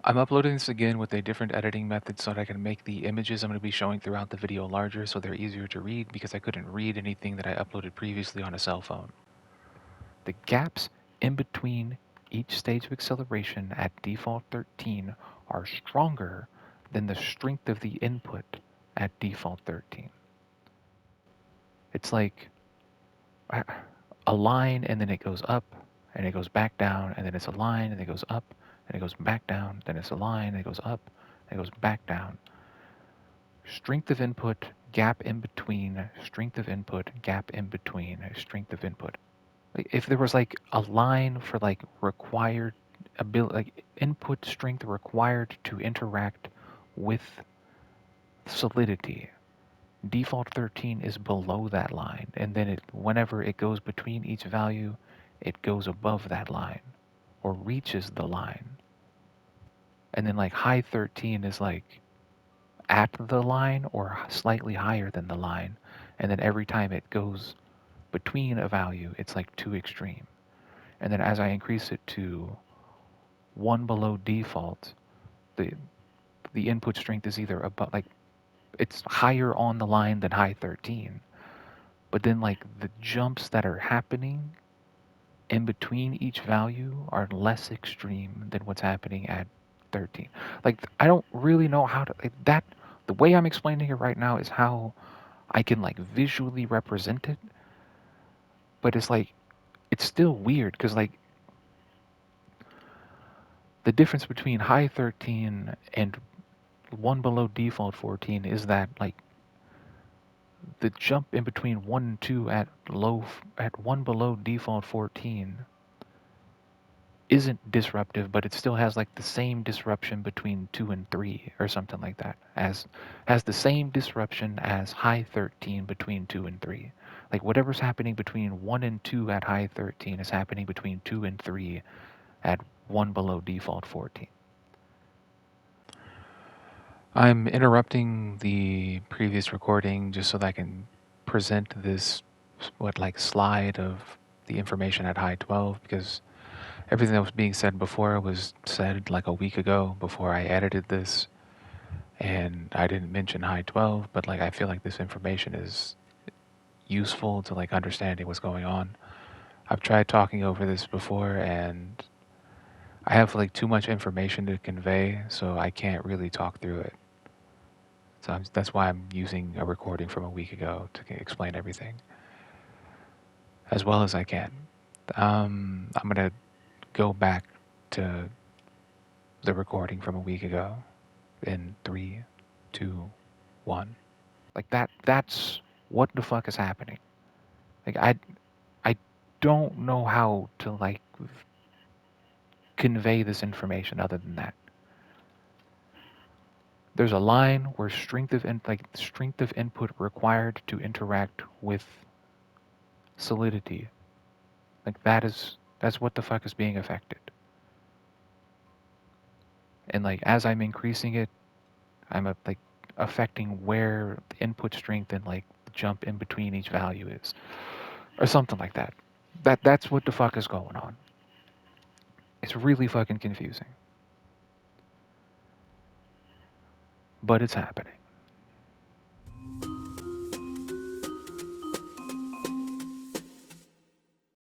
I'm uploading this again with a different editing method so that I can make the images I'm going to be showing throughout the video larger so they're easier to read because I couldn't read anything that I uploaded previously on a cell phone. The gaps in between each stage of acceleration at default 13 are stronger than the strength of the input at default 13. It's like a line and then it goes up and it goes back down and then it's a line and it goes up and it goes back down, then it's a line and it goes up and it goes back down. Strength of input, gap in between, strength of input, gap in between, strength of input. If there was like a line for like required ability, like input strength required to interact with solidity, default 13 is below that line, and then whenever it goes between each value, it goes above that line or reaches the line. And then like high 13 is like at the line or slightly higher than the line, and then every time it goes between a value, it's like too extreme. And then as I increase it to 1 below default, the the input strength is either above, like it's higher on the line than high 13, but then like the jumps that are happening in between each value are less extreme than what's happening at 13. Like I don't really know how to like, that. The way I'm explaining it right now is how I can like visually represent it, but it's like it's still weird because like the difference between high 13 and 1 below default 14 is that like the jump in between 1 and 2 at 1 below default 14 isn't disruptive, but it still has like the same disruption between 2 and 3 or something like that. As has the same disruption as high 13 between 2 and 3. Like whatever's happening between 1 and 2 at high 13 is happening between 2 and 3 at 1 below default 14. I'm interrupting the previous recording just so that I can present this slide of the information at high 12 because everything that was being said before was said like a week ago before I edited this, and I didn't mention high 12, but like I feel like this information is useful to like understanding what's going on. I've tried talking over this before and I have like too much information to convey, so I can't really talk through it. So that's why I'm using a recording from a week ago to explain everything as well as I can. I'm gonna go back to the recording from a week ago in 3, 2, 1. Like that's what the fuck is happening. Like I don't know how to like convey this information other than that. There's a line where strength of input required to interact with solidity. Like that's what the fuck is being affected. And like as I'm increasing it, I'm like affecting where the input strength and like the jump in between each value is, or something like that. That's what the fuck is going on. It's really fucking confusing, but it's happening.